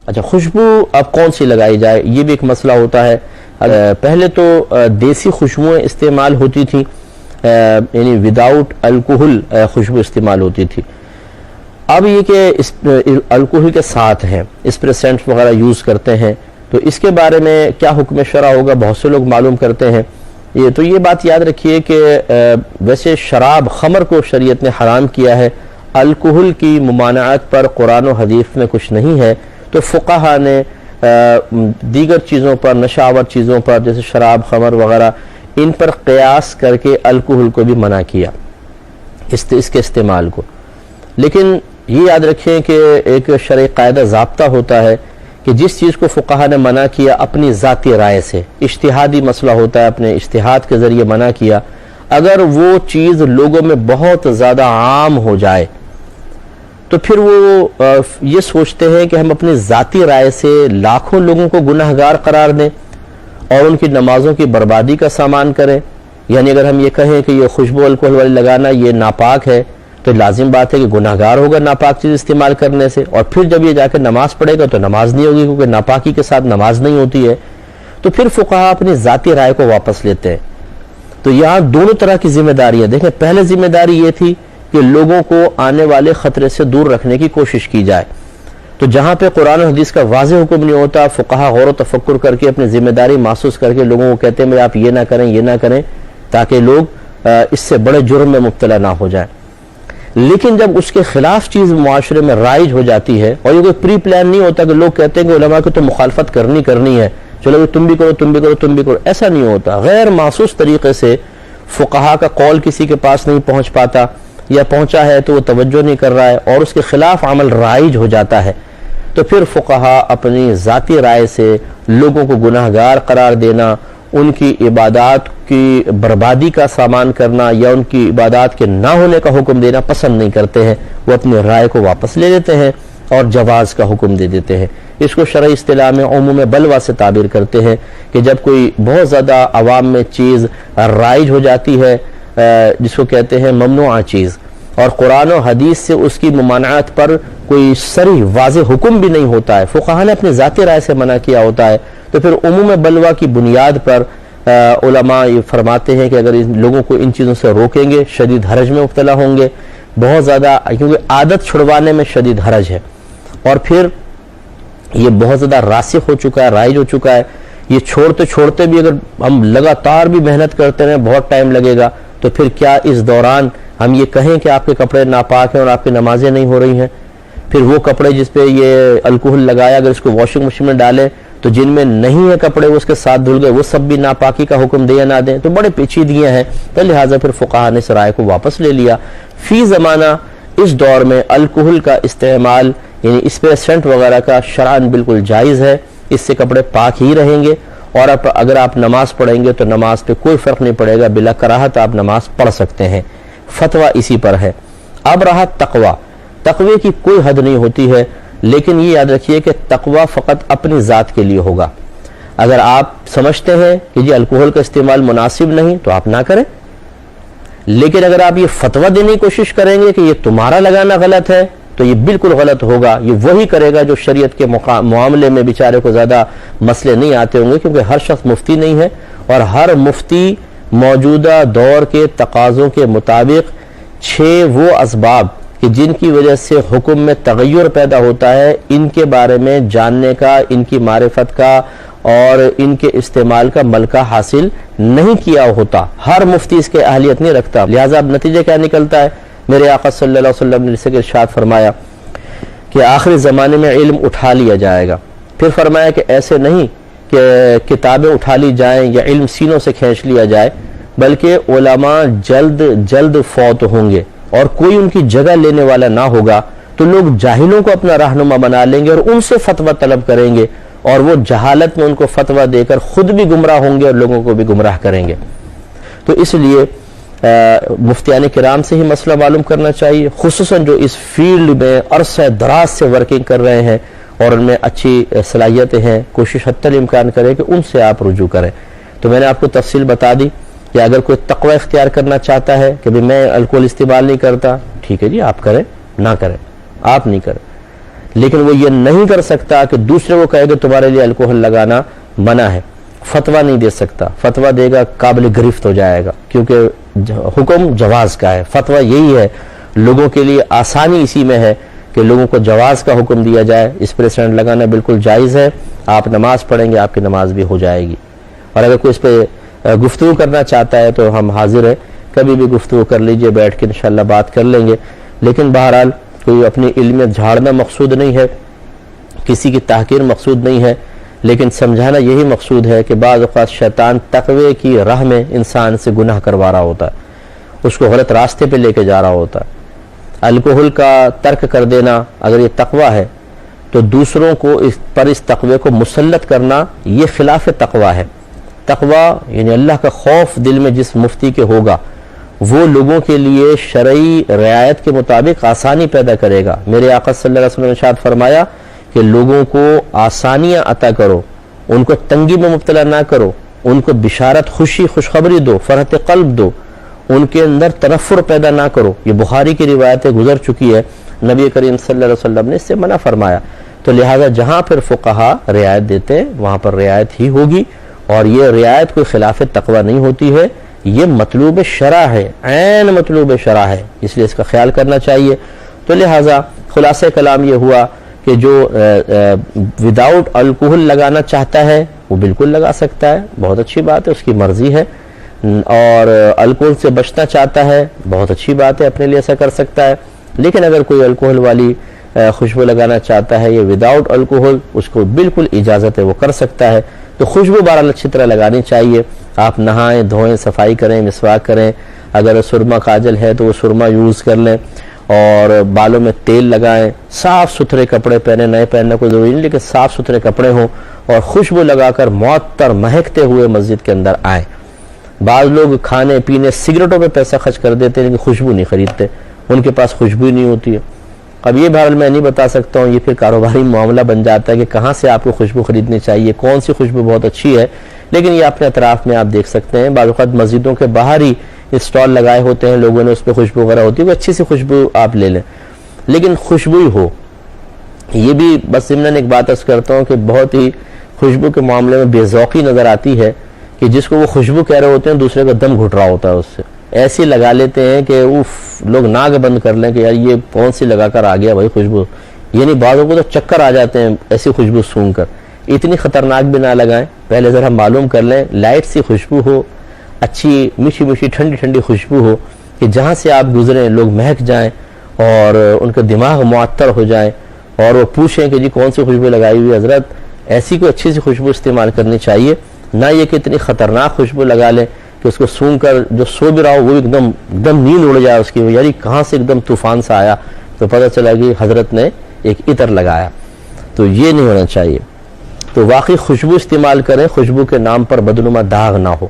اچھا، خوشبو اب کون سی لگائی جائے، یہ بھی ایک مسئلہ ہوتا ہے۔ پہلے تو دیسی خوشبوئیں استعمال ہوتی تھیں، یعنی وداؤٹ الکوہل خوشبو استعمال ہوتی تھی۔ اب یہ کہ الکوہل کے ساتھ ہیں، اسپریسنٹس وغیرہ یوز کرتے ہیں، تو اس کے بارے میں کیا حکم شرع ہوگا، بہت سے لوگ معلوم کرتے ہیں۔ تو یہ بات یاد رکھیے کہ ویسے شراب، خمر کو شریعت نے حرام کیا ہے، الکوہل کی ممانعت پر قرآن و حدیث میں کچھ نہیں ہے، تو فقہا نے دیگر چیزوں پر، نشہ آور چیزوں پر جیسے شراب، خمر وغیرہ، ان پر قیاس کر کے الکوہل کو بھی منع کیا، اس کے استعمال کو۔ لیکن یہ یاد رکھیں کہ ایک شرعی قاعدہ ضابطہ ہوتا ہے کہ جس چیز کو فقہا نے منع کیا اپنی ذاتی رائے سے، اجتہادی مسئلہ ہوتا ہے، اپنے اجتہاد کے ذریعے منع کیا، اگر وہ چیز لوگوں میں بہت زیادہ عام ہو جائے تو پھر وہ یہ سوچتے ہیں کہ ہم اپنی ذاتی رائے سے لاکھوں لوگوں کو گناہ گار قرار دیں اور ان کی نمازوں کی بربادی کا سامان کریں۔ یعنی اگر ہم یہ کہیں کہ یہ خوشبو الکوہل والی لگانا یہ ناپاک ہے، تو لازم بات ہے کہ گناہ گار ہوگا ناپاک چیز استعمال کرنے سے، اور پھر جب یہ جا کے نماز پڑھے گا تو نماز نہیں ہوگی، کیونکہ ناپاکی کے ساتھ نماز نہیں ہوتی ہے۔ تو پھر فقہا اپنی ذاتی رائے کو واپس لیتے ہیں۔ تو یہاں دونوں طرح کی ذمہ داریاں دیکھیں، پہلے ذمہ داری یہ تھی کہ لوگوں کو آنے والے خطرے سے دور رکھنے کی کوشش کی جائے، تو جہاں پہ قرآن و حدیث کا واضح حکم نہیں ہوتا، فقہا غور و تفکر کر کے اپنی ذمہ داری محسوس کر کے لوگوں کو کہتے ہیں آپ یہ نہ کریں، یہ نہ کریں، تاکہ لوگ اس سے بڑے جرم میں مبتلا نہ ہو جائیں۔ لیکن جب اس کے خلاف چیز معاشرے میں رائج ہو جاتی ہے، اور یہ کوئی پری پلان نہیں ہوتا کہ لوگ کہتے ہیں کہ علماء کو تو مخالفت کرنی ہے، چلو تم بھی کرو، تم بھی کرو، تم بھی کرو، ایسا نہیں ہوتا۔ غیر محسوس طریقے سے فقہا کا قول کسی کے پاس نہیں پہنچ پاتا، یا پہنچا ہے تو وہ توجہ نہیں کر رہا ہے اور اس کے خلاف عمل رائج ہو جاتا ہے، تو پھر فقہا اپنی ذاتی رائے سے لوگوں کو گناہ گار قرار دینا، ان کی عبادات کی بربادی کا سامان کرنا یا ان کی عبادات کے نہ ہونے کا حکم دینا پسند نہیں کرتے ہیں، وہ اپنی رائے کو واپس لے لیتے ہیں اور جواز کا حکم دے دیتے ہیں۔ اس کو شرعی اصطلاح میں عموم بلوہ سے تعبیر کرتے ہیں کہ جب کوئی بہت زیادہ عوام میں چیز رائج ہو جاتی ہے، جس کو کہتے ہیں ممنوعہ چیز، اور قرآن و حدیث سے اس کی ممانعت پر کوئی صریح واضح حکم بھی نہیں ہوتا ہے، فقہا نے اپنی ذاتی رائے سے منع کیا ہوتا ہے، تو پھر عموم بلوہ کی بنیاد پر علماء یہ فرماتے ہیں کہ اگر ان لوگوں کو ان چیزوں سے روکیں گے شدید حرج میں مبتلا ہوں گے، بہت زیادہ، کیونکہ عادت چھڑوانے میں شدید حرج ہے، اور پھر یہ بہت زیادہ راسخ ہو چکا ہے، رائج ہو چکا ہے، یہ چھوڑتے بھی اگر ہم لگاتار بھی محنت کرتے رہیں بہت ٹائم لگے گا، تو پھر کیا اس دوران ہم یہ کہیں کہ آپ کے کپڑے ناپاک ہیں اور آپ کی نمازیں نہیں ہو رہی ہیں؟ پھر وہ کپڑے جس پہ یہ الکوہل لگایا اگر اس کو واشنگ مشین میں ڈالیں تو جن میں نہیں ہے کپڑے وہ اس کے ساتھ دھل گئے، وہ سب بھی ناپاکی کا حکم دے یا نہ دیں، تو بڑے پیچیدگیاں ہیں، تو لہٰذا پھر فقہا نے اس رائے کو واپس لے لیا۔ فی زمانہ اس دور میں الکوہل کا استعمال یعنی اسپریسنٹ وغیرہ کا شرعاً بالکل جائز ہے، اس سے کپڑے پاک ہی رہیں گے، اور اگر آپ نماز پڑھیں گے تو نماز پہ کوئی فرق نہیں پڑے گا، بلا کراہت آپ نماز پڑھ سکتے ہیں۔ فتویٰ اسی پر ہے۔ اب رہا تقوی، تقوی کی کوئی حد نہیں ہوتی ہے، لیکن یہ یاد رکھیے کہ تقوی فقط اپنی ذات کے لیے ہوگا۔ اگر آپ سمجھتے ہیں کہ جی الکوہل کا استعمال مناسب نہیں تو آپ نہ کریں، لیکن اگر آپ یہ فتویٰ دینے کی کوشش کریں گے کہ یہ تمہارا لگانا غلط ہے تو یہ بالکل غلط ہوگا۔ یہ وہی کرے گا جو شریعت کے معاملے میں بیچارے کو زیادہ مسئلے نہیں آتے ہوں گے، کیونکہ ہر شخص مفتی نہیں ہے، اور ہر مفتی موجودہ دور کے تقاضوں کے مطابق 6 وہ اسباب کہ جن کی وجہ سے حکم میں تغیر پیدا ہوتا ہے، ان کے بارے میں جاننے کا، ان کی معرفت کا اور ان کے استعمال کا ملکہ حاصل نہیں کیا ہوتا۔ ہر مفتی اس کے اہلیت نہیں رکھتا، لہٰذا اب نتیجہ کیا نکلتا ہے؟ میرے آقا صلی اللہ علیہ وسلم نے اسے ارشاد فرمایا کہ آخری زمانے میں علم اٹھا لیا جائے گا، پھر فرمایا کہ ایسے نہیں کہ کتابیں اٹھا لی جائیں یا علم سینوں سے کھینچ لیا جائے، بلکہ علماء جلد فوت ہوں گے اور کوئی ان کی جگہ لینے والا نہ ہوگا، تو لوگ جاہلوں کو اپنا رہنما بنا لیں گے اور ان سے فتویٰ طلب کریں گے، اور وہ جہالت میں ان کو فتویٰ دے کر خود بھی گمراہ ہوں گے اور لوگوں کو بھی گمراہ کریں گے۔ تو اس لیے مفتیان کرام سے ہی مسئلہ معلوم کرنا چاہیے، خصوصاً جو اس فیلڈ میں عرصہ دراز سے ورکنگ کر رہے ہیں اور ان میں اچھی صلاحیتیں ہیں، کوشش حتی الامکان کریں کہ ان سے آپ رجوع کریں۔ تو میں نے آپ کو تفصیل بتا دی کہ اگر کوئی تقوی اختیار کرنا چاہتا ہے کہ میں الکوہل استعمال نہیں کرتا، ٹھیک ہے جی آپ کریں، نہ کریں آپ نہیں کریں، لیکن وہ یہ نہیں کر سکتا کہ دوسرے کو کہے کہ تمہارے لیے الکوہل لگانا منع ہے، فتویٰ نہیں دے سکتا، فتویٰ دے گا قابل گرفت ہو جائے گا، کیونکہ حکم جواز کا ہے، فتویٰ یہی ہے، لوگوں کے لیے آسانی اسی میں ہے کہ لوگوں کو جواز کا حکم دیا جائے، اسپرے سینٹ لگانا بالکل جائز ہے، آپ نماز پڑھیں گے آپ کی نماز بھی ہو جائے گی، اور اگر کوئی اس پہ گفتگو کرنا چاہتا ہے تو ہم حاضر ہیں، کبھی بھی گفتگو کر لیجئے، بیٹھ کے انشاءاللہ بات کر لیں گے، لیکن بہرحال کوئی اپنی علم جھاڑنا مقصود نہیں ہے، کسی کی تحقیر مقصود نہیں ہے، لیکن سمجھانا یہی مقصود ہے کہ بعض اوقات شیطان تقوی کی راہ میں انسان سے گناہ کروا رہا ہوتا ہے، اس کو غلط راستے پہ لے کے جا رہا ہوتا ہے۔ الکوہل کا ترک کر دینا اگر یہ تقوی ہے تو دوسروں کو اس تقوی کو مسلط کرنا یہ خلاف تقوی ہے۔ تقوی یعنی اللہ کا خوف دل میں جس مفتی کے ہوگا وہ لوگوں کے لیے شرعی رعایت کے مطابق آسانی پیدا کرے گا۔ میرے آقا صلی اللہ علیہ وسلم نے ارشاد فرمایا کہ لوگوں کو آسانیاں عطا کرو، ان کو تنگی میں مبتلا نہ کرو، ان کو بشارت، خوشی، خوشخبری دو، فرحت قلب دو، ان کے اندر تنفر پیدا نہ کرو۔ یہ بخاری کی روایتیں گزر چکی ہے، نبی کریم صلی اللہ علیہ وسلم نے اس سے منع فرمایا، تو لہٰذا جہاں پھر فقہا رعایت دیتے ہیں وہاں پر رعایت ہی ہوگی، اور یہ رعایت کوئی خلاف تقوی نہیں ہوتی ہے، یہ مطلوب شرع ہے، عین مطلوب شرع ہے، اس لیے اس کا خیال کرنا چاہیے۔ تو لہٰذا خلاصہ کلام یہ ہوا کہ جو وداؤٹ الکوہل لگانا چاہتا ہے وہ بالکل لگا سکتا ہے، بہت اچھی بات ہے، اس کی مرضی ہے، اور الکوہل سے بچنا چاہتا ہے بہت اچھی بات ہے، اپنے لیے ایسا کر سکتا ہے، لیکن اگر کوئی الکوہل والی خوشبو لگانا چاہتا ہے یہ وداؤٹ الکوہل، اس کو بالکل اجازت ہے، وہ کر سکتا ہے۔ تو خوشبو بہرحال اچھی طرح لگانی چاہیے، آپ نہائیں دھوئیں، صفائی کریں، مسواک کریں، اگر سرما کاجل ہے تو وہ سرما یوز کر لیں، اور بالوں میں تیل لگائیں، صاف ستھرے کپڑے پہنیں، نئے پہننا کوئی ضروری نہیں لیکن صاف ستھرے کپڑے ہوں، اور خوشبو لگا کر معطر مہکتے ہوئے مسجد کے اندر آئیں۔ بعض لوگ کھانے پینے سگریٹوں پہ پیسہ خرچ کر دیتے ہیں لیکن خوشبو نہیں خریدتے، ان کے پاس خوشبو ہی نہیں ہوتی ہے۔ اب یہ بہرحال میں نہیں بتا سکتا ہوں، یہ پھر کاروباری معاملہ بن جاتا ہے کہ کہاں سے آپ کو خوشبو خریدنی چاہیے، کون سی خوشبو بہت اچھی ہے، لیکن یہ اپنے اطراف میں آپ دیکھ سکتے ہیں، بعض اوقات مسجدوں کے باہر ہی اسٹال لگائے ہوتے ہیں، لوگوں نے اس پہ خوشبو وغیرہ ہوتی ہے، وہ اچھی سی خوشبو آپ لے لیں، لیکن خوشبو ہی ہو۔ یہ بھی بس ضمن ایک بات عرض کرتا ہوں کہ بہت ہی خوشبو کے معاملے میں بے ذوقی نظر آتی ہے کہ جس کو وہ خوشبو کہہ رہے ہوتے ہیں دوسرے کا دم گھٹ رہا ہوتا ہے، اس سے ایسی لگا لیتے ہیں کہ لوگ ناک بند کر لیں کہ یار یہ کون سی لگا کر آ گیا بھائی خوشبو، یعنی بعضوں کو تو چکر آ جاتے ہیں ایسی خوشبو سونگھ کر۔ اتنی خطرناک بھی نہ لگائیں، پہلے ذرا معلوم کر لیں، لائٹ سی خوشبو ہو، اچھی میٹھی میٹھی ٹھنڈی ٹھنڈی خوشبو ہو کہ جہاں سے آپ گزریں لوگ مہک جائیں اور ان کا دماغ معطر ہو جائے، اور وہ پوچھیں کہ جی کون سی خوشبو لگائی ہوئی حضرت، ایسی کوئی اچھی سی خوشبو استعمال کرنی چاہیے، نہ یہ کہ اتنی خطرناک خوشبو لگا لیں کہ اس کو سونگھ کر جو سو بھی رہا ہو وہ ایک دم نیند اڑ جائے اس کی، یعنی کہاں سے ایک دم طوفان سا آیا تو پتہ چلا کہ حضرت نے ایک عطر لگایا، تو یہ نہیں ہونا چاہیے۔ تو واقعی خوشبو استعمال کریں، خوشبو کے نام پر بدنما داغ نہ ہو۔